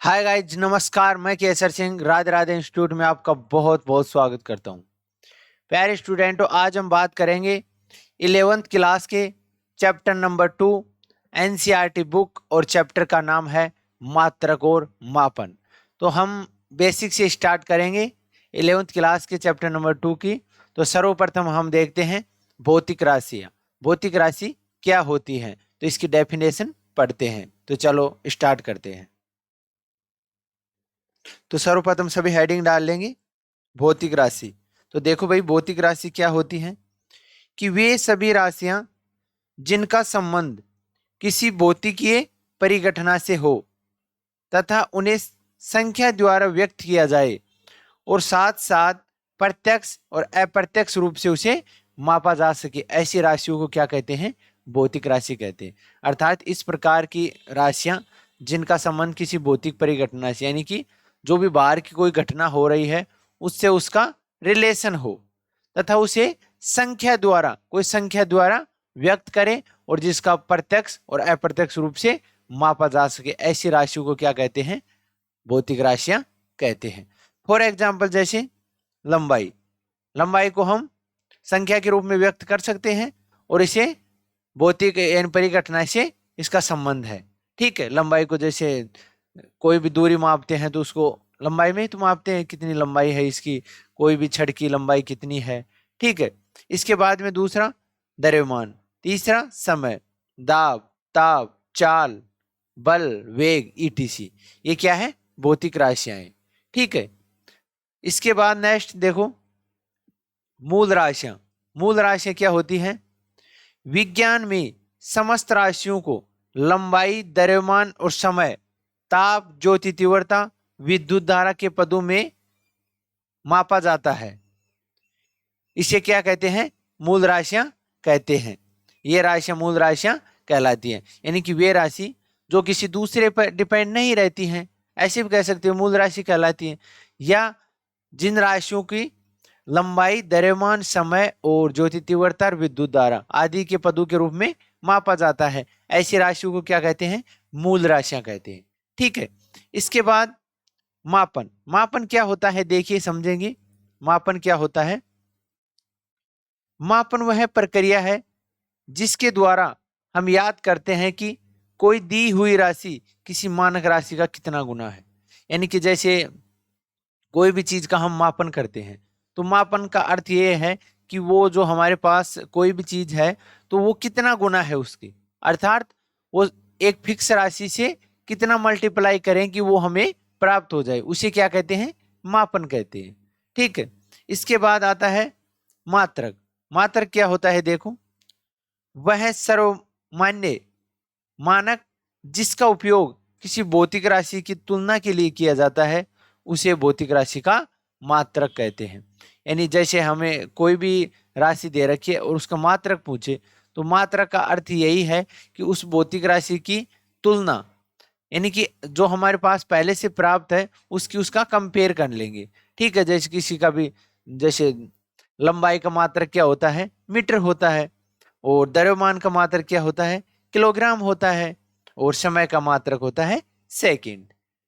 Hi guys, नमस्कार। मैं Kesar Singh Radhe Radhe institute में आपका बहुत बहुत स्वागत करता हूं। प्यारे स्टूडेंटों, आज हम बात करेंगे 11th क्लास के चैप्टर नंबर 2 एनसीईआरटी बुक, और चैप्टर का नाम है मात्रक और मापन। तो हम बेसिक से स्टार्ट करेंगे 11th क्लास के चैप्टर नंबर 2 की। तो सर्वप्रथम हम देखते हैं भौतिक राशियाँ। भौतिक राशि क्या होती हैं, तो इसकी डेफिनेशन पढ़ते हैं। तो चलो स्टार्ट करते हैं। तो सर्वप्रथम सभी हेडिंग डाल लेंगे भौतिक राशि। तो देखो भाई, भौतिक राशि क्या होती है कि वे सभी राशियां जिनका संबंध किसी भौतिकीय परिघटना से हो तथा उन्हें संख्या द्वारा व्यक्त किया जाए और साथ साथ प्रत्यक्ष और अप्रत्यक्ष रूप से उसे मापा जा सके, ऐसी राशियों को क्या कहते हैं? भौतिक राशि कहते हैं। अर्थात इस प्रकार की राशियां जिनका संबंध किसी भौतिक परिघटना से, यानी कि जो भी बाहर की कोई घटना हो रही है उससे उसका रिलेशन हो तथा उसे कोई संख्या द्वारा व्यक्त करे और जिसका प्रत्यक्ष और अप्रत्यक्ष रूप से मापा जा सके, ऐसी राशियों को क्या कहते हैं? भौतिक राशियां कहते हैं। फॉर एग्जाम्पल, जैसे लंबाई। लंबाई को हम संख्या के रूप में व्यक्त कर सकते हैं और इसे भौतिक परिघटना से इसका संबंध है। ठीक है, लंबाई को जैसे कोई भी दूरी मापते हैं तो उसको लंबाई में ही तो मापते हैं, कितनी लंबाई है इसकी, कोई भी छड़ की लंबाई कितनी है। ठीक है, इसके बाद में दूसरा द्रव्यमान, तीसरा समय, दाब, ताप, चाल, बल, वेग, ईटीसी। ये क्या है? भौतिक राशियां हैं। ठीक है, इसके बाद नेक्स्ट देखो मूल राशियां। मूल राशियां क्या होती हैं? विज्ञान में समस्त राशियों को लंबाई, द्रव्यमान और समय, ताप, ज्योति तीव्रता, विद्युत धारा के पदों में मापा जाता है। इसे क्या कहते हैं? मूल राशियां कहते हैं। ये राशियां मूल राशियां कहलाती हैं, यानी कि वे राशि जो किसी दूसरे पर डिपेंड नहीं रहती हैं, ऐसे भी कह सकते हो मूल राशि कहलाती हैं। या जिन राशियों की लंबाई, द्रव्यमान, समय और ज्योति तीव्रता, विद्युत धारा आदि के पदों के रूप में मापा जाता है, ऐसी राशियों को क्या कहते हैं? मूल राशियां कहते हैं। ठीक है, इसके बाद मापन। मापन क्या होता है, देखिए समझेंगे। मापन क्या होता है? मापन वह प्रक्रिया है जिसके द्वारा हम याद करते हैं कि कोई दी हुई राशि किसी मानक राशि का कितना गुना है। यानी कि जैसे कोई भी चीज का हम मापन करते हैं तो मापन का अर्थ ये है कि वो जो हमारे पास कोई भी चीज है तो वो कितना गुना है उसकी, अर्थात वो एक फिक्स राशि से कितना मल्टीप्लाई करें कि वो हमें प्राप्त हो जाए, उसे क्या कहते हैं? मापन कहते हैं। ठीक है, इसके बाद आता है मात्रक। मात्रक क्या होता है? देखो, वह सर्वमान्य मानक जिसका उपयोग किसी भौतिक राशि की तुलना के लिए किया जाता है उसे भौतिक राशि का मात्रक कहते हैं। यानी जैसे हमें कोई भी राशि दे रखी है और उसका मात्रक पूछे तो मात्रक का अर्थ यही है कि उस भौतिक राशि की तुलना, यानी कि जो हमारे पास पहले से प्राप्त है उसकी उसका कंपेयर कर लेंगे। ठीक है, जैसे किसी का भी, जैसे लंबाई का मात्रक क्या होता है? मीटर होता है। और द्रव्यमान का मात्रक क्या होता है? किलोग्राम होता है। और समय का मात्रक होता है सेकंड।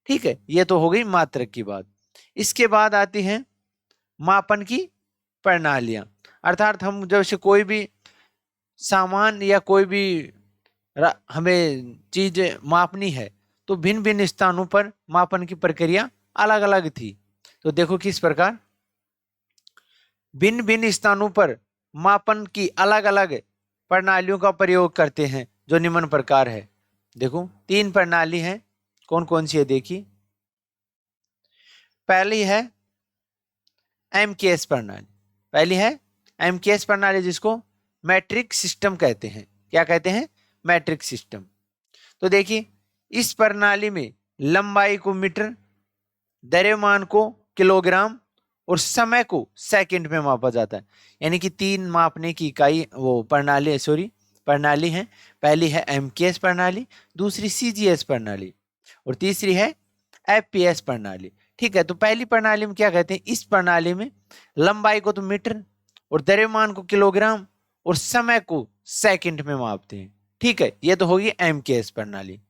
ठीक है, ये तो हो गई मात्रक की बात। इसके बाद आती है मापन की प्रणालियां। अर्थात हम जब से कोई भी सामान या कोई भी हमें चीज मापनी है तो भिन्न भिन्न स्थानों पर मापन की प्रक्रिया अलग अलग थी। तो देखो किस प्रकार भिन्न भिन्न स्थानों पर मापन की अलग अलग प्रणालियों का प्रयोग करते हैं, जो निम्न प्रकार है। देखो, 3 प्रणाली है। कौन कौन सी है? देखिए, पहली है एमकेएस प्रणाली। पहली है एमकेएस प्रणाली, जिसको मैट्रिक सिस्टम कहते हैं। क्या कहते हैं? Matric system. तो देखिए, इस प्रणाली में लंबाई को मीटर, द्रव्यमान को किलोग्राम और समय को सेकंड में मापा जाता है। यानी कि 3 मापने की इकाई वो प्रणाली है। पहली है एमकेएस प्रणाली, दूसरी सीजीएस प्रणाली और तीसरी है एफपीएस प्रणाली। ठीक है, तो पहली प्रणाली में क्या कहते हैं? इस प्रणाली में लंबाई को तो मीटर और द्रव्यमान को किलोग्राम और समय को सेकंड में मापते हैं। ठीक है, ये तो होगी एमकेएस प्रणाली।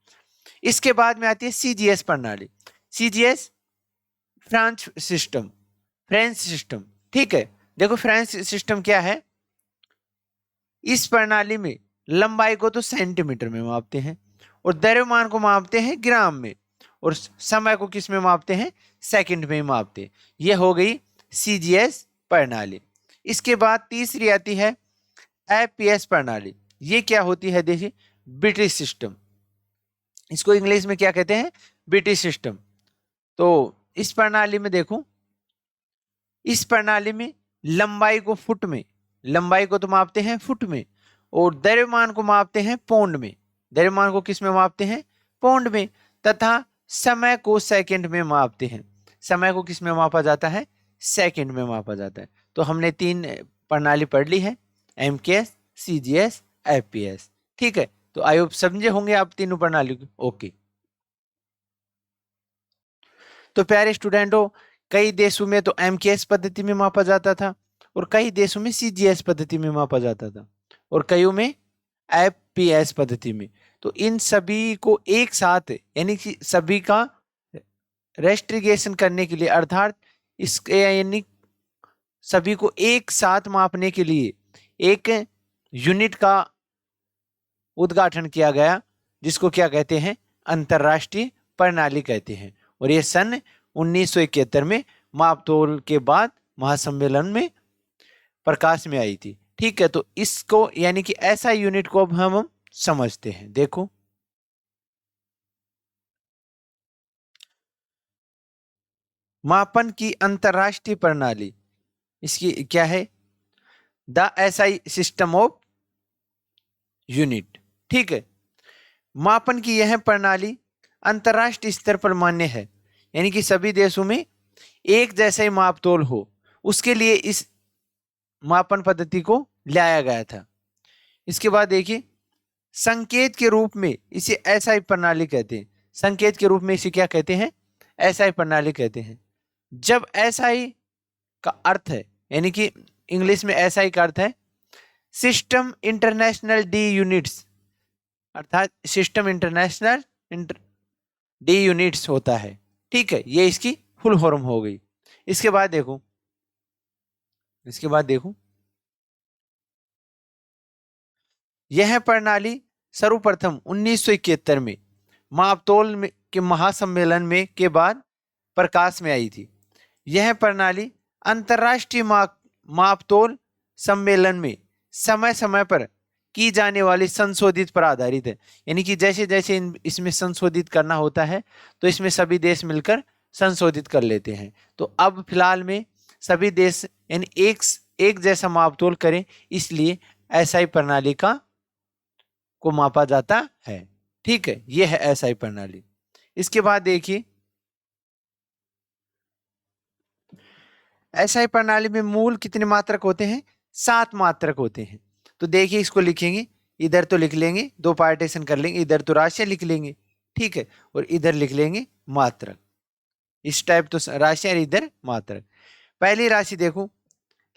इसके बाद में आती है सीजीएस प्रणाली। CGS French system, French system. ठीक है, देखो फ्रेंच सिस्टम क्या है, इस प्रणाली में लंबाई को तो सेंटीमीटर में मापते हैं और द्रव्यमान को मापते हैं ग्राम में, और समय को किस में मापते हैं, सेकंड में मापते हैं। यह हो गई CGS प्रणाली। इसके बाद तीसरी आती है FPS प्रणाली। ये क्या होती है, देखिए ब्रिटिश सिस्टम, इसको इंग्लिश में क्या कहते हैं, ब्रिटिश सिस्टम। तो इस प्रणाली में देखो, इस प्रणाली में लंबाई को फुट में, लंबाई को तो मापते हैं फुट में, और द्रव्यमान को मापते हैं पौंड में, द्रव्यमान को किस में मापते हैं, पौंड में, तथा समय को सेकंड में मापते हैं, समय को किस में मापा जाता है, सेकंड में मापा जाता है। तो हमने 3 प्रणाली पढ़ ली है, MKS, CGS, FPS। ठीक है, तो आई होप समझे होंगे आप तीनों प्रणाली को। ओके, तो प्यारे स्टूडेंटों, कई देशों में तो MKS पद्धति में मापा जाता था और कई देशों में CGS पद्धति में मापा जाता था और कईयों में FPS पद्धति में। तो इन सभी को एक साथ, यानी कि सभी का रेस्ट्रिगेशन करने के लिए, अर्थात इसके यानी सभी को एक साथ मापने के लिए एक यूनिट का उद्घाटन किया गया, जिसको क्या कहते हैं, अंतरराष्ट्रीय प्रणाली कहते हैं। और ये सन 1971 में मापतोल के बाद महासम्मेलन में प्रकाश में आई थी। ठीक है, तो इसको यानी कि ऐसा यूनिट को अब हम समझते हैं। देखो, मापन की अंतरराष्ट्रीय प्रणाली, इसकी क्या है, the SI system of unit. ठीक है, मापन की यह प्रणाली अंतरराष्ट्रीय स्तर पर मान्य है, यानी कि सभी देशों में एक जैसा ही मापतोल हो, उसके लिए इस मापन पद्धति को लाया गया था। इसके बाद देखिए, संकेत के रूप में इसे SI प्रणाली कहते हैं, संकेत के रूप में इसे क्या कहते हैं, SI प्रणाली कहते हैं। जब SI का अर्थ है, यानी कि इंग्लिश में SI का अर्थ है सिस्टम इंटरनेशनल डी यूनिट्स, अर्थात सिस्टम इंटरनेशनल डी यूनिट्स होता है। ठीक है, ये इसकी फुल फॉर्म हो गई। इसके बाद देखो, इसके बाद देखो, यह प्रणाली सर्वप्रथम 1971 में मापतोल के महासम्मेलन में के बाद प्रकाश में आई थी। यह प्रणाली अंतरराष्ट्रीय मापतोल सम्मेलन में समय समय पर की जाने वाली संशोधित पर आधारित है, यानी कि जैसे जैसे इसमें संशोधित करना होता है तो इसमें सभी देश मिलकर संशोधित कर लेते हैं। तो अब फिलहाल में सभी देश यानी एक जैसा मापतोल करें, इसलिए SI प्रणाली को मापा जाता है। ठीक है, यह है SI प्रणाली। इसके बाद देखिए, SI प्रणाली में मूल कितने मात्रक होते हैं, 7 मात्रक होते हैं। तो देखिए, इसको लिखेंगे, इधर तो लिख लेंगे, 2 पार्टीशन कर लेंगे, इधर तो राशियां लिख लेंगे, ठीक है, और इधर लिख लेंगे मात्रक। इस टाइप तो राशियां, इधर मात्रक। पहली राशि देखो,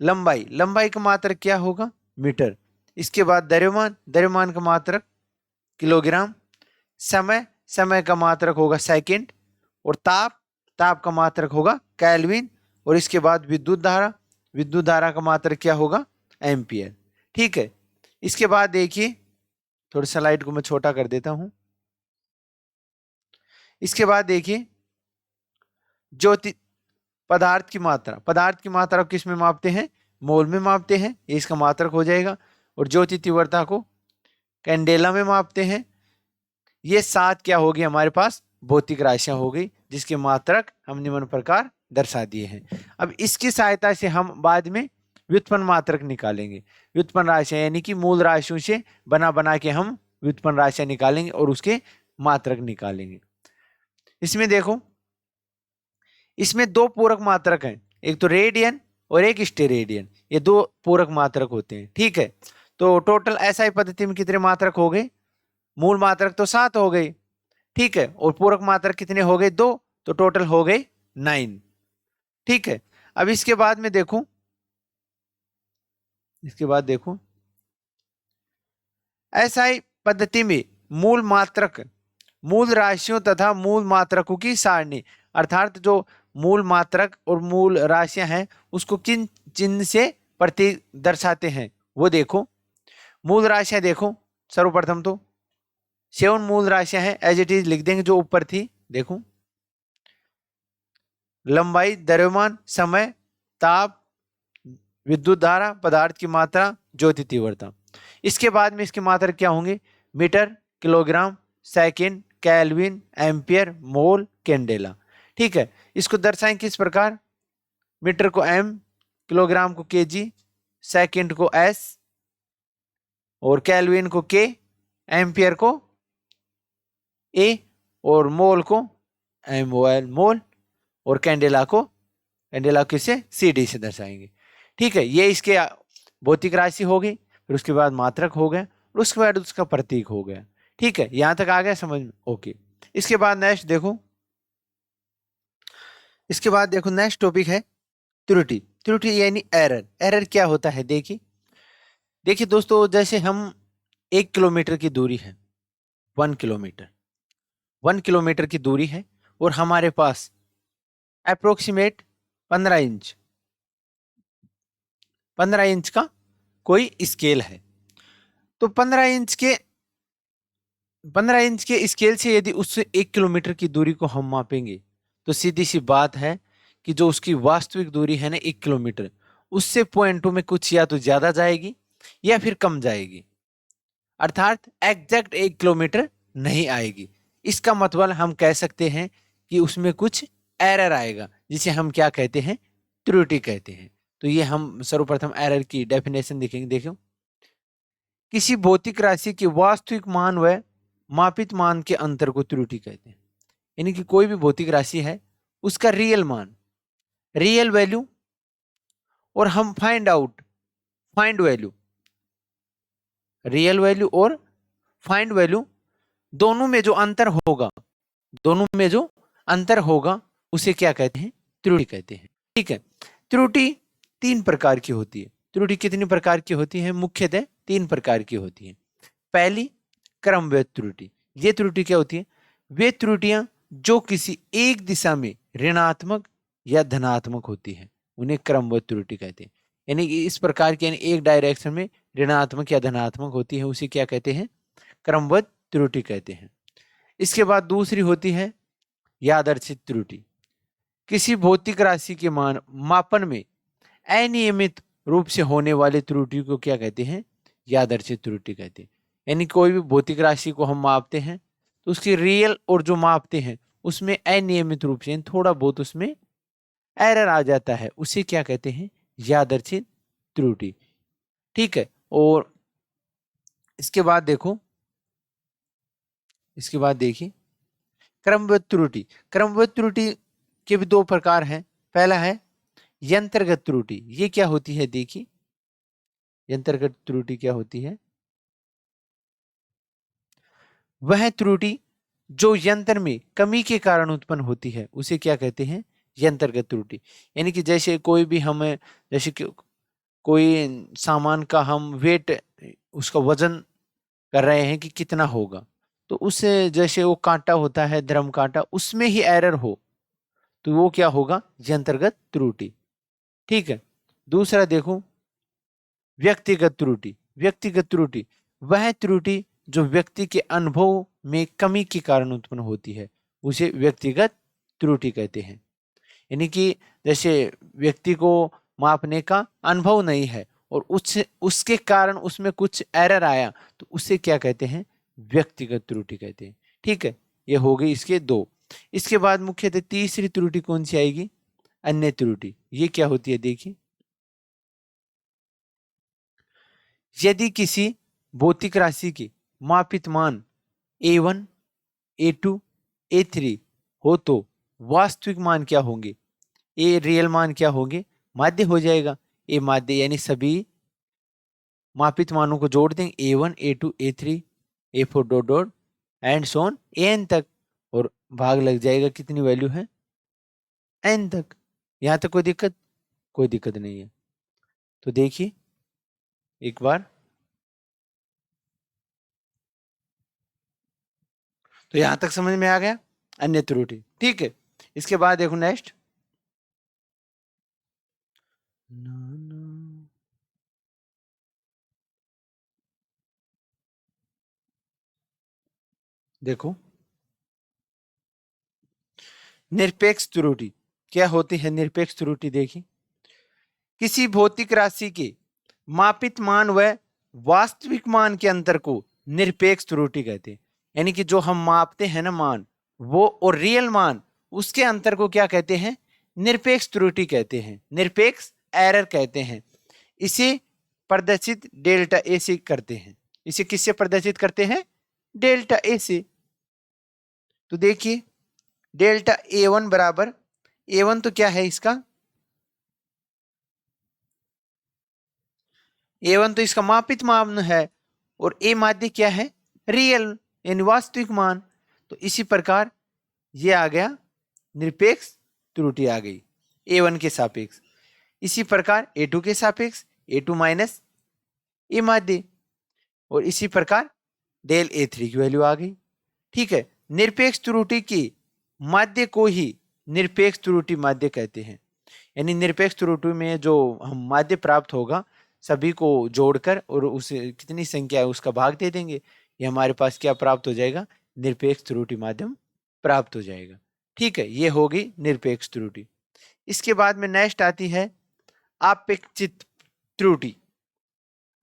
लंबाई, लंबाई का मात्रक क्या होगा, मीटर। इसके बाद द्रव्यमान, द्रव्यमान का मात्रक किलोग्राम। समय, समय का मात्रक होगा सेकंड। और ताप, ताप का मात्रक होगा केल्विन। और इसके बाद विद्युत धारा, विद्युत धारा का मात्रक क्या होगा, एम्पियर। ठीक है, इसके बाद देखिए, थोड़ा स्लाइड को मैं छोटा कर देता हूं। इसके बाद देखिए, ज्योति पदार्थ की मात्रा, पदार्थ की मात्रा को किस में मापते हैं, मोल में मापते हैं, ये इसका मात्रक हो जाएगा। और ज्योति तीव्रता को कैंडेला में मापते हैं। ये 7 क्या होगी हमारे पास, भौतिक राशियां हो गई, जिसके मात्रक हम निम्न प्रकार दर्शा दिए हैं। अब इसकी सहायता से हम बाद में व्युत्पन्न मात्रक निकालेंगे। व्युत्पन्न राशियां यानी कि मूल राशियों से बना बना के हम व्युत्पन्न राशियां निकालेंगे और उसके मात्रक निकालेंगे। इसमें देखो, इसमें 2 पूरक मात्रक हैं, एक तो रेडियन और एक स्टेरेडियन, ये 2 पूरक मात्रक होते हैं। ठीक है, तो टोटल SI पद्धति में कितने मात्रक हो गए, मूल मात्रक तो 7 हो गए, ठीक है, और पूरक मात्रक कितने हो गए, 2, तो टोटल हो गए 9। ठीक है, अब इसके बाद में देखो, इसके बाद देखो, SI पद्धति में मूल मात्रक, मूल राशियों तथा मूल मात्रकों की सारणी, अर्थात जो मूल मात्रक और मूल राशियां हैं उसको किन चिन्ह से प्रतीक दर्शाते हैं वो देखो। मूल राशियां देखो, सर्वप्रथम तो 7 मूल राशियां हैं, एज इट इज लिख देंगे जो ऊपर थी। देखो, लंबाई, द्रव्यमान, समय, ताप, विद्युत धारा, पदार्थ की मात्रा, ज्योति तीव्रता। इसके बाद में इसकी मात्रा क्या होंगे? Metre, kilogram, second, kelvin, ampere, mole, candela. ठीक है, इसको दर्शाएं किस प्रकार? मीटर को एम, किलोग्राम को केजी, सेकंड को एस, और केल्विन को के, एम्पियर को ए, और मोल को एम ओ एल मोल, और कैंडेला किसे? सी डी से दर्शाएंगे। ठीक है, ये इसके भौतिक राशि हो गई, फिर उसके बाद मात्रक हो गया, और उसके बाद उसका प्रतीक हो गया। ठीक है, यहां तक आ गया समझ में? ओके। इसके बाद नेक्स्ट देखो, नेक्स्ट टॉपिक है त्रुटि। त्रुटि यानी एरर। एरर क्या होता है? देखिए देखिए दोस्तों, जैसे हम 1 किलोमीटर की दूरी है, 1 किलोमीटर, 1 किलोमीटर की दूरी है, और हमारे पास अप्रोक्सीमेट 15 इंच, 15 इंच का कोई स्केल है। तो 15 इंच के स्केल से यदि उससे 1 किलोमीटर की दूरी को हम मापेंगे, तो सीधी सी बात है कि जो उसकी वास्तविक दूरी है ना 1 किलोमीटर, उससे पॉइंटों में कुछ या तो ज्यादा जाएगी या फिर कम जाएगी, अर्थात एग्जैक्ट 1 किलोमीटर नहीं आएगी। इसका मतलब हम कह सकते हैं कि उसमें कुछ एरर आएगा, जिसे हम क्या कहते हैं? त्रुटि कहते हैं। तो ये हम सर्वप्रथम एरर की डेफिनेशन देखेंगे। देखो, किसी भौतिक राशि के वास्तविक मान व मापित मान के अंतर को त्रुटि कहते हैं। यानी कि कोई भी भौतिक राशि है, उसका रियल मान, रियल वैल्यू, और हम फाइंड वैल्यू, रियल वैल्यू और फाइंड वैल्यू, दोनों में जो अंतर होगा, उसे क्या कहते हैं? त्रुटि कहते हैं। ठीक है, त्रुटि 3 प्रकार की होती है। त्रुटि कितनी प्रकार की होती है? मुख्यतः 3 प्रकार की होती है। पहली, क्रमबद्ध त्रुटि। ये त्रुटि क्या होती है? वे त्रुटियां जो किसी एक दिशा में ऋणात्मक या धनात्मक होती है, उन्हें क्रमबद्ध त्रुटि कहते हैं। यानी कि इस प्रकार की, यानी एक डायरेक्शन में ऋणात्मक या धनात्मक होती है, उसे क्या कहते हैं? क्रमबद्ध त्रुटि कहते हैं। इसके बाद दूसरी होती है यादृच्छिक त्रुटि। किसी भौतिक राशि के मापन में अनियमित रूप से होने वाली त्रुटि को क्या कहते हैं? यादृच्छिक त्रुटि कहते हैं। यानी कोई भी भौतिक राशि को हम मापते हैं, तो उसकी रियल और जो मापते हैं उसमें अनियमित रूप से, थोड़ा बहुत उसमें एरर आ जाता है, उसे क्या कहते हैं? यादृच्छिक त्रुटि। ठीक है, और इसके बाद देखिए क्रमबद्ध त्रुटि। क्रमबद्ध त्रुटि के भी 2 प्रकार हैं। पहला है यंत्रगत त्रुटि। ये क्या होती है? देखिए, यंत्रगत त्रुटि क्या होती है? वह त्रुटि जो यंत्र में कमी के कारण उत्पन्न होती है, उसे क्या कहते हैं? यंत्रगत त्रुटि। यानी कि जैसे कोई भी हमें, जैसे कि कोई सामान का हम वेट, उसका वजन कर रहे हैं कि कितना होगा, तो उससे जैसे वो कांटा होता है, ड्रम कांटा, उसमें ही एरर हो, तो वो क्या होगा? यंत्रगत त्रुटि। ठीक है, दूसरा देखो, व्यक्तिगत त्रुटि। व्यक्तिगत त्रुटि वह त्रुटि जो व्यक्ति के अनुभव में कमी के कारण उत्पन्न होती है, उसे व्यक्तिगत त्रुटि कहते हैं। यानी कि जैसे व्यक्ति को मापने का अनुभव नहीं है, और उसके कारण उसमें कुछ एरर आया, तो उसे क्या कहते हैं? व्यक्तिगत त्रुटि कहते हैं। ठीक है, ये हो गई इसके 2। इसके बाद मुख्यतः तीसरी त्रुटि कौन सी आएगी? अन्य त्रुटि। ये क्या होती है? देखिए, यदि किसी भौतिक राशि के मापित मान A1, A2, A3 हो, तो वास्तविक मान क्या होंगे? ए रियल मान क्या होंगे? माध्य हो जाएगा। ए माध्य, यानी सभी मापित मानों को जोड़ देंगे, A1, A2, A3, A4 dot dot and so on N तक, और भाग लग जाएगा कितनी वैल्यू है? एन तक। यहां तक कोई दिक्कत नहीं है। तो देखिए एक बार, तो यहां तक समझ में आ गया अन्य त्रुटि। ठीक है, इसके बाद देखो नेक्स्ट, देखो निरपेक्ष त्रुटि क्या होती है। निरपेक्ष त्रुटि देखिए, किसी भौतिक राशि के मापित मान व वास्तविक मान के अंतर को निरपेक्ष त्रुटि कहते हैं। यानी कि जो हम मापते हैं ना मान, वो और रियल मान, उसके अंतर को क्या कहते हैं? निरपेक्ष त्रुटि कहते हैं, निरपेक्ष एरर कहते हैं। इसे प्रदर्शित डेल्टा ए से करते हैं। इसे किससे प्रदर्शित करते हैं? डेल्टा ए से। तो देखिए डेल्टा A1 बराबर, A1 तो क्या है इसका? A1 तो इसका मापित मान है, और A माध्य क्या है? रियल यानी वास्तविक मान। तो इसी प्रकार ये आ गया निरपेक्ष त्रुटि आ गई A1 के सापेक्ष। इसी प्रकार A2 के सापेक्ष A2 माइनस A माध्य, और इसी प्रकार डेल A3 की वैल्यू आ गई। ठीक है, निरपेक्ष त्रुटि की माध्य को ही निरपेक्ष त्रुटि माध्य कहते हैं। यानी निरपेक्ष त्रुटि में जो हम माध्य प्राप्त होगा सभी को जोड़कर और उसे कितनी संख्या है उसका भाग दे देंगे, ये हमारे पास क्या प्राप्त हो जाएगा? निरपेक्ष त्रुटि माध्यम प्राप्त हो जाएगा। ठीक है, ये होगी निरपेक्ष त्रुटि। इसके बाद में नेक्स्ट आती है आपेक्षित त्रुटि,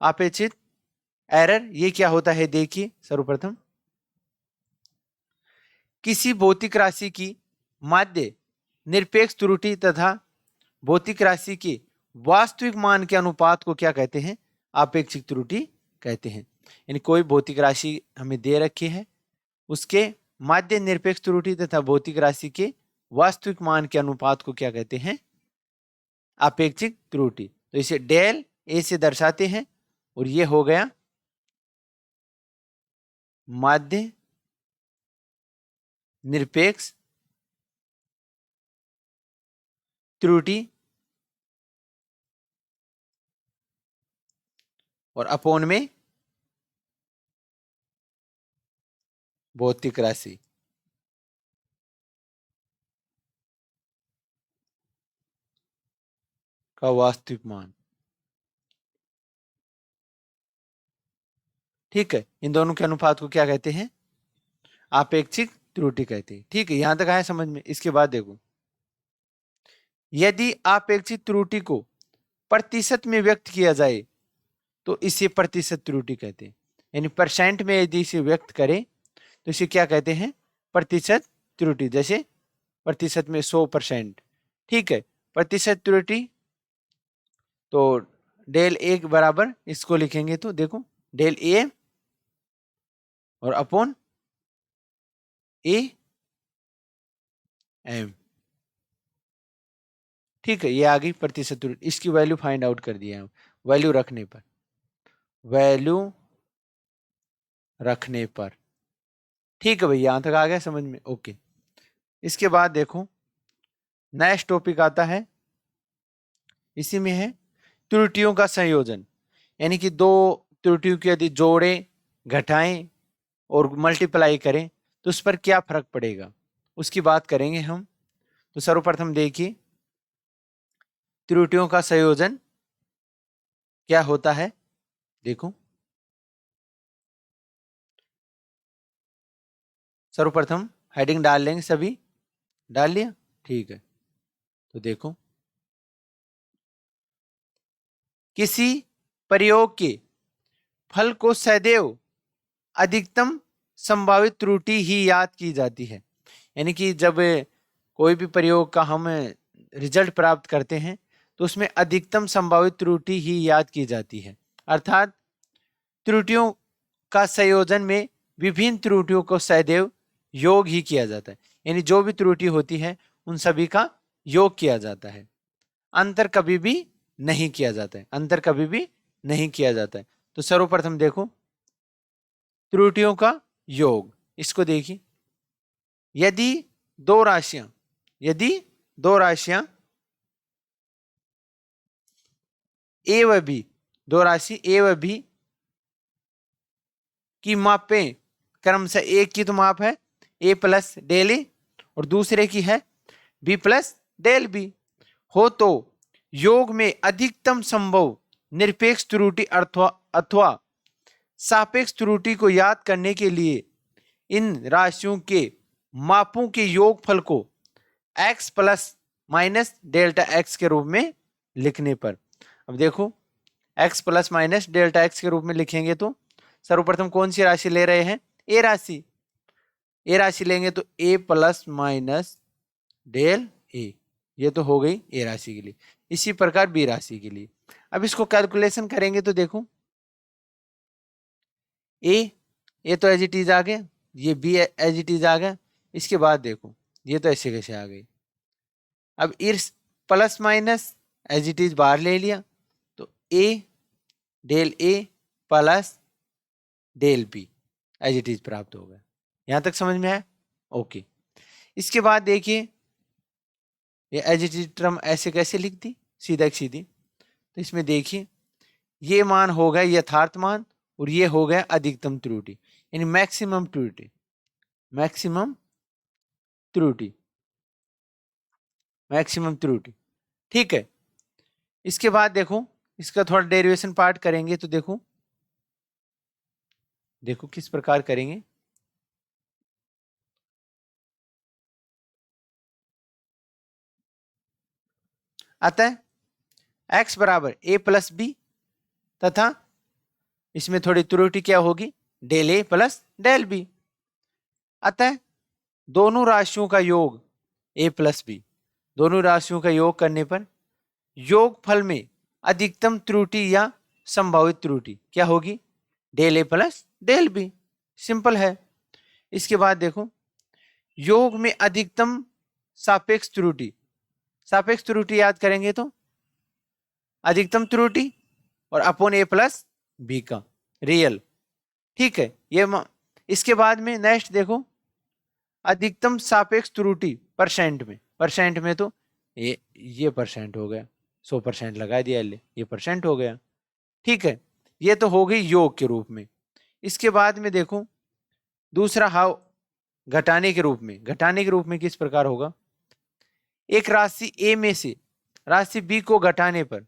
आपेक्षित एरर। ये क्या होता है देखिए, सर्वप्रथम किसी भौतिक राशि की माध्य निरपेक्ष त्रुटि तथा भौतिक राशि के वास्तविक मान के अनुपात को क्या कहते हैं? आपेक्षिक त्रुटि कहते हैं। यानी कोई भौतिक राशि हमें दे रखी है, उसके माध्य निरपेक्ष त्रुटि तथा भौतिक राशि के वास्तविक मान के अनुपात को क्या कहते हैं? आपेक्षिक त्रुटि। तो इसे डेल ए से दर्शाते हैं, और ये हो गया माध्य निरपेक्ष त्रुटि, और अपोन में भौतिक राशि। का वास्तविक मान। ठीक है, इन दोनों के अनुपात को क्या कहते हैं? आपेक्षिक त्रुटि कहते हैं। ठीक है, यहां तक आया समझ में। इसके बाद देखो, यदि आपेक्षिक त्रुटि को प्रतिशत में व्यक्त किया जाए तो इसे प्रतिशत त्रुटि कहते हैं। यानी परसेंट में यदि इसे व्यक्त करें तो इसे क्या कहते हैं? प्रतिशत त्रुटि। जैसे प्रतिशत में 100%। ठीक है, प्रतिशत त्रुटि तो डेल ए बराबर इसको लिखेंगे तो देखो डेल ए और अपॉन ए एम। ठीक है, ये आ गई प्रतिशत त्रुटि। इसकी वैल्यू फाइंड आउट कर दिया हम वैल्यू रखने पर, वैल्यू रखने पर। ठीक है भैया, यहां तक आ गया समझ में? ओके। इसके बाद देखो नेक्स्ट टॉपिक आता है, इसी में है त्रुटियों का संयोजन। यानी कि दो त्रुटियों की यदि जोड़ें, घटाएं और मल्टीप्लाई करें तो उस पर क्या फर्क पड़ेगा, उसकी बात करेंगे हम। तो सर्वप्रथम देखिए त्रुटियों का संयोजन क्या होता है। देखो सर्वप्रथम हेडिंग डाल लेंगे, सभी डाल लिया? ठीक है, तो देखो किसी प्रयोग के फल को सदैव अधिकतम संभावित त्रुटि ही याद की जाती है। यानी कि जब कोई भी प्रयोग का हम रिजल्ट प्राप्त करते हैं तो उसमें अधिकतम संभावित त्रुटि ही याद की जाती है। अर्थात त्रुटियों का संयोजन में विभिन्न त्रुटियों को सदैव योग ही किया जाता है। यानी जो भी त्रुटि होती है उन सभी का योग किया जाता है, अंतर कभी भी नहीं किया जाता है, अंतर कभी भी नहीं किया जाता है। तो सर्वप्रथम देखो त्रुटियों का योग, इसको देखिए। यदि दो राशियां, यदि दो राशियां ए व बी, दो राशि ए व बी की मापें क्रमशः, एक की तो माप है ए प्लस डेल ए और दूसरे की है बी प्लस डेल बी हो तो योग में अधिकतम संभव निरपेक्ष त्रुटि अथवा सापेक्ष त्रुटि को याद करने के लिए इन राशियों के मापों के योगफल को x plus minus delta x के रूप में लिखने पर, अब देखो x plus minus delta x के रूप में लिखेंगे तो सर्वप्रथम कौन सी राशि ले रहे हैं, ए राशि। ए राशि लेंगे तो a प्लस माइनस डेल ए, ये तो हो गई ए राशि के लिए। इसी प्रकार बी राशि के लिए अब इसको कैलकुलेशन करेंगे तो देखो ए तो एज इट इज आ गया, ये बी एज इट इज आ गया। इसके बाद देखो ये तो ऐसे कैसे आ गई। अब इस plus minus as it is बाहर ले लिया तो A plus del B as it is प्राप्त हो गया। यहां तक समझ में आया? ओके। इसके बाद देखिए ये एज इट इज टर्म ऐसे कैसे लिख दी, सीधा सीधी। तो इसमें देखिए ये मान हो गया यथार्थ मान और ये हो गया अधिकतम त्रुटि, यानी मैक्सिमम त्रुटि, मैक्सिमम त्रुटि, मैक्सिमम त्रुटि। ठीक है। इसके बाद देखो इसका थोड़ा डेरिवेशन पार्ट करेंगे तो देखो किस प्रकार करेंगे। अतः x बराबर a प्लस बी तथा इसमें थोड़ी त्रुटि क्या होगी, del A plus del B. अतः दोनों राशियों का योग a प्लस बी, दोनों राशियों का योग करने पर योगफल में अधिकतम त्रुटि या संभावित त्रुटि क्या होगी, del A plus del B. Simple है। इसके बाद देखो योग में अधिकतम सापेक्ष त्रुटि, सापेक्ष त्रुटि याद करेंगे तो अधिकतम त्रुटि और अपॉन ए प्लस बी का रियल। ठीक है। ये इसके बाद में नेक्स्ट देखो अधिकतम सापेक्ष त्रुटि परसेंट में, परसेंट में तो ये परसेंट हो गया, 100% लगा दिया, ये परसेंट हो गया। ठीक है। ये तो हो गई योग के रूप में। इसके बाद में देखो दूसरा हाव घटाने के रूप में, घटाने के रूप में किस प्रकार होगा, एक राशि ए में से राशि बी को घटाने पर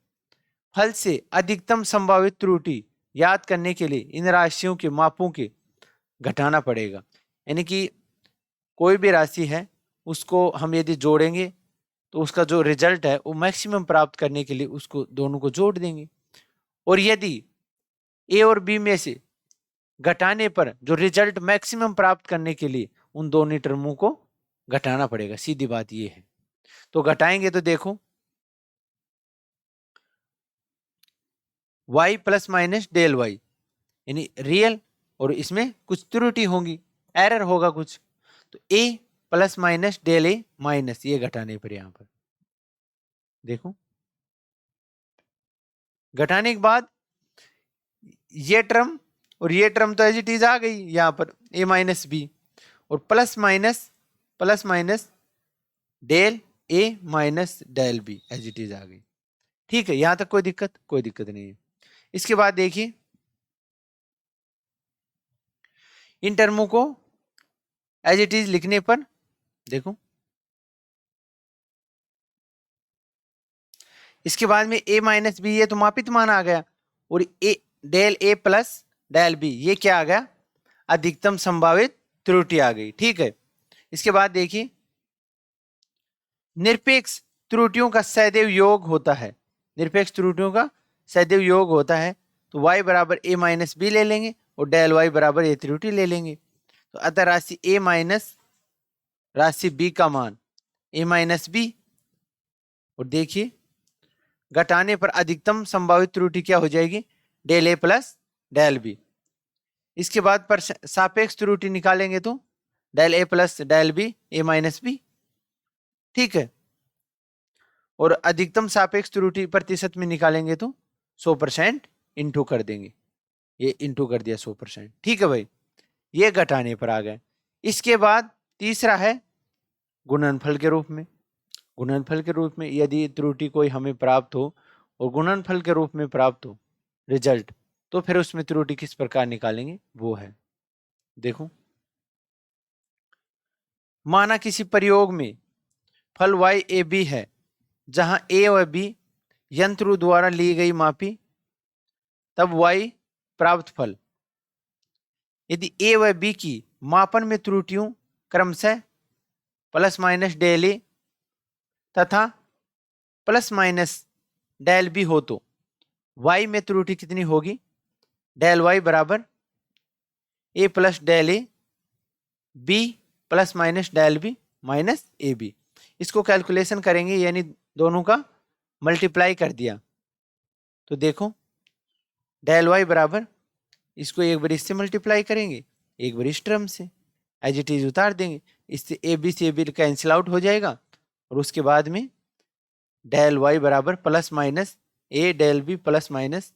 फल से अधिकतम संभावित त्रुटि याद करने के लिए इन राशियों के मापों के घटाना पड़ेगा। यानी कि कोई भी राशि है उसको हम यदि जोड़ेंगे तो उसका जो रिजल्ट है वो मैक्सिमम प्राप्त करने के लिए उसको दोनों को जोड़ देंगे, और यदि ए और बी में से घटाने पर जो रिजल्ट मैक्सिमम प्राप्त करने के लिए उन दोनों टर्मों को घटाना पड़ेगा। सीधी बात ये है। तो घटाएंगे तो देखो y plus minus del Y, यानी रियल, और इसमें कुछ त्रुटि होंगी, एरर होगा कुछ, तो a plus minus del A minus, ये घटाने पर यहां पर देखो घटाने के बाद ये टर्म और ये टर्म तो एज इट इज आ गई यहां पर a माइनस बी, और plus minus del A minus del B as it is आ गई। ठीक है। यहां तक कोई दिक्कत नहीं है। इसके बाद देखिए इन टर्मों को एज इट इज लिखने पर देखो इसके बाद में a माइनस बी, ये तो मापित मान आ गया, और del A plus del B, ये क्या आ गया, अधिकतम संभावित त्रुटि आ गई। ठीक है। इसके बाद देखिए निरपेक्ष त्रुटियों का सदैव योग होता है, निरपेक्ष त्रुटियों का सदैव योग होता है, तो y बराबर a माइनस बी ले लेंगे और डेल y बराबर ए त्रुटि ले लेंगे। तो अतः राशि a माइनस राशि b का मान a माइनस बी, और देखिए घटाने पर अधिकतम संभावित त्रुटि क्या हो जाएगी, del A plus del B. इसके बाद पर सापेक्ष त्रुटि निकालेंगे तो del A plus del B A minus B. ठीक है। और अधिकतम सापेक्ष त्रुटि प्रतिशत में निकालेंगे तो 100% इंटू कर देंगे, ये इंटू कर दिया 100%। ठीक है भाई, ये घटाने पर आ गए। इसके बाद तीसरा है गुणनफल के रूप में। गुणनफल के रूप में यदि त्रुटि कोई हमें प्राप्त हो और गुणनफल के रूप में प्राप्त हो रिजल्ट, तो फिर उसमें त्रुटि किस प्रकार निकालेंगे वो है देखो। माना किसी प्रयोग में फल y a b है, जहां a और b यंत्र द्वारा ली गई मापी, तब y प्राप्त फल। यदि a व b की मापन में त्रुटियों क्रमशः प्लस माइनस डेल ए तथा प्लस माइनस डेल बी हो तो y में त्रुटि कितनी होगी? डेल y बराबर a plus del A b plus minus del B minus A B. इसको कैलकुलेशन करेंगे, यानी दोनों का मल्टीप्लाई कर दिया तो देखो डेल y बराबर, इसको एक बार इससे मल्टीप्लाई करेंगे, एक बार इस टर्म से एज इट इज उतार देंगे, इससे ए बी कैंसिल आउट हो जाएगा और उसके बाद में डेल y बराबर plus minus A del B plus minus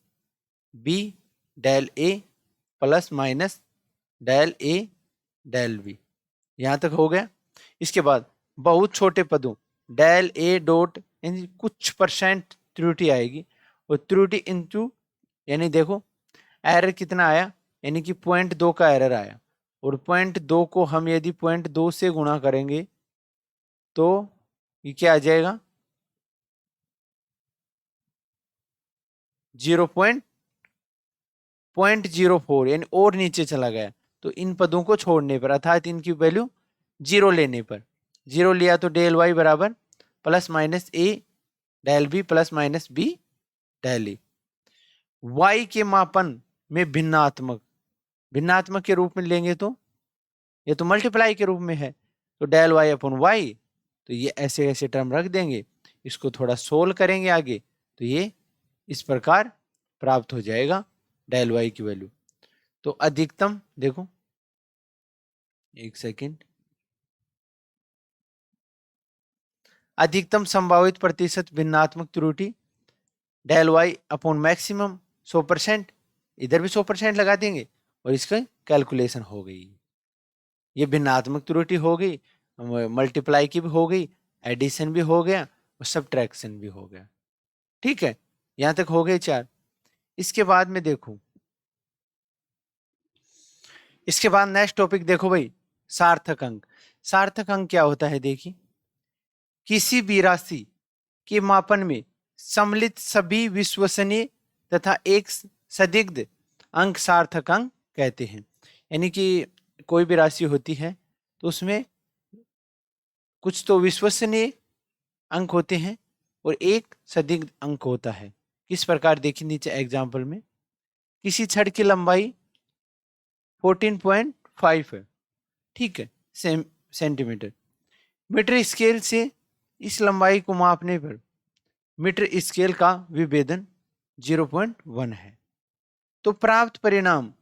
B del A plus minus del A del B. यहाँ तक हो गया। इसके बाद बहुत छोटे पदों डेल ए डॉट यानी कुछ परसेंट त्रुटि आएगी और त्रुटि इनटू, यानी देखो एरर कितना आया, यानी कि 0.2 का एरर आया और 0.2 को हम यदि 0.2 से गुणा करेंगे तो ये क्या आ जाएगा? 0.04, यानी और नीचे चला गया। तो इन पदों को छोड़ने पर अर्थात इनकी वैल्यू 0 लेने पर, 0 लिया तो डेल y बराबर plus minus A del B plus minus B del A. y के मापन में भिन्नात्मक के रूप में लेंगे तो ये तो मल्टीप्लाई के रूप में है, तो डेल y अपॉन y, तो ये ऐसे ऐसे टर्म रख देंगे, इसको थोड़ा सोल्व करेंगे आगे तो ये इस प्रकार प्राप्त हो जाएगा डेल y की वैल्यू। तो अधिकतम देखो, एक सेकेंड, अधिकतम संभावित प्रतिशत भिन्नात्मक त्रुटि डेल y अपॉन मैक्सिमम 100%, इधर भी 100% लगा देंगे और इसका कैलकुलेशन हो गई। ये भिन्नात्मक त्रुटि हो गई, मल्टीप्लाई की भी हो गई, एडिशन भी हो गया और सब्ट्रैक्शन भी हो गया। ठीक है, यहां तक हो गए 4। इसके बाद में देखो, इसके बाद नेक्स्ट टॉपिक देखो भाई, सार्थक अंक। सार्थक अंक क्या होता है? देखिए, किसी भी राशि के मापन में सम्मिलित सभी विश्वसनीय तथा एक संदिग्ध अंक सार्थक अंक कहते हैं। यानी कि कोई भी राशि होती है तो उसमें कुछ तो विश्वसनीय अंक होते हैं और एक संदिग्ध अंक होता है। किस प्रकार? देखिए नीचे एग्जाम्पल में, किसी छड़ की लंबाई 14.5 है, ठीक है, सेंटीमीटर। मीटर स्केल से इस लंबाई को मापने पर मीटर स्केल का विभेदन 0.1 है, तो प्राप्त परिणाम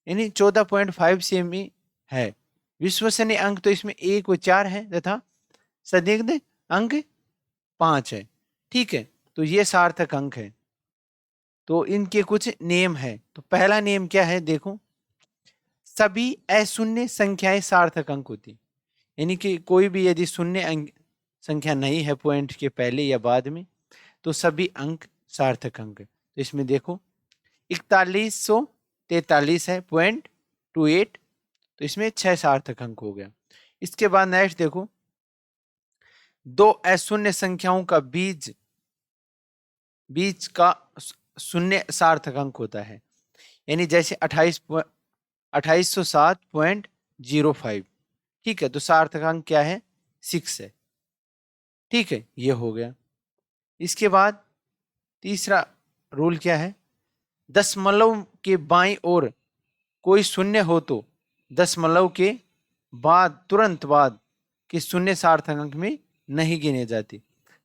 यानी 14.5 सेमी है। विश्वसनीय अंक तो इसमें 1 व 4 है तथा संदिग्ध अंक 5 है। ठीक है, तो ये सार्थक अंक है। तो इनके कुछ नियम है। तो पहला नियम क्या है? देखो, सभी अशून्य संख्याएं सार्थक अंक होती, यानी कि कोई भी यदि शून्य संख्या नहीं है पॉइंट के पहले या बाद में तो सभी अंक सार्थक अंक है। तो इसमें देखो 4143 है 0.28, तो इसमें 6 सार्थक अंक हो गया। इसके बाद नेक्स्ट देखो, दो अशून्य संख्याओं का बीच का शून्य सार्थक अंक होता है, यानी जैसे 2807.05। ठीक है, तो सार्थक अंक क्या है? 6 है। ठीक है, ये हो गया। इसके बाद तीसरा रूल क्या है? दशमलव के बाईं ओर कोई शून्य हो तो दशमलव के बाद तुरंत बाद के शून्य सार्थक अंक में नहीं गिने जाते।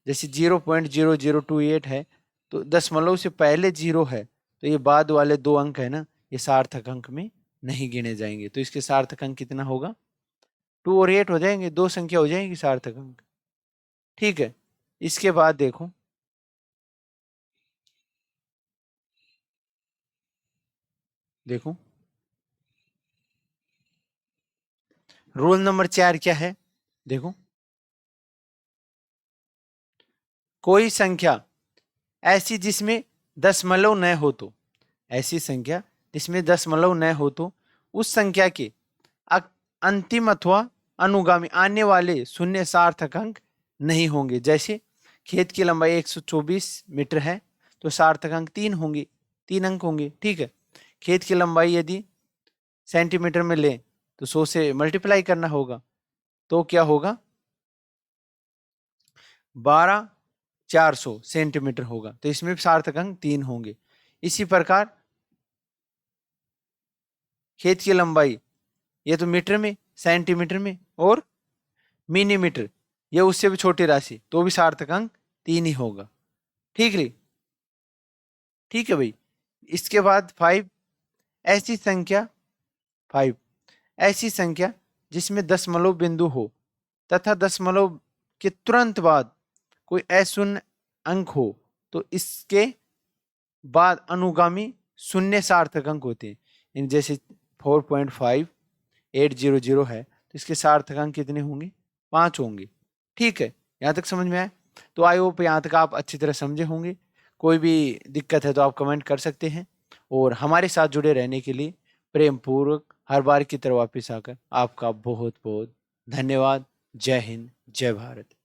जैसे 0.0028 है तो दशमलव से पहले 0 है तो ये बाद वाले 2 अंक है ना, ये सार्थक अंक में नहीं गिने जाएंगे। तो इसके सार्थक अंक कितना होगा? 2 और 8 हो जाएंगे, 2 संख्या हो जाएंगी सार्थक अंक। ठीक है, इसके बाद देखो, रूल नंबर 4 क्या है? देखो, कोई संख्या ऐसी जिसमें दशमलव न हो तो, ऐसी संख्या जिसमें दशमलव न हो तो उस संख्या के अंतिम अथवा अनुगामी आने वाले शून्य सार्थक अंक नहीं होंगे। जैसे खेत की लंबाई 124 मीटर है तो सार्थक अंक 3 होंगे, 3 अंक होंगे। ठीक है, खेत की लंबाई यदि सेंटीमीटर में लें तो 100 से मल्टीप्लाई करना होगा, तो क्या होगा 12,400 सेंटीमीटर होगा, तो इसमें भी सार्थक अंक 3 होंगे। इसी प्रकार खेत की लंबाई ये तो मीटर में, सेंटीमीटर में और मिलीमीटर, ये उससे भी छोटी राशि, तो भी सार्थक अंक 3 ही होगा। ठीक है, ठीक है भाई। इसके बाद 5, ऐसी संख्या 5 ऐसी संख्या जिसमें दशमलव बिंदु हो तथा दशमलव के तुरंत बाद कोई अशून्य अंक हो तो इसके बाद अनुगामी शून्य सार्थक अंक होते हैं। जैसे 4.5800 है तो इसके सार्थक अंक कितने होंगे, 5 होंगे। ठीक है, यहाँ तक समझ में आया? तो आई होप यहाँ तक आप अच्छी तरह समझे होंगे। कोई भी दिक्कत है तो आप कमेंट कर सकते हैं, और हमारे साथ जुड़े रहने के लिए प्रेम पूर्वक हर बार की तरह वापिस आकर आपका बहुत बहुत धन्यवाद। जय हिंद, जय भारत।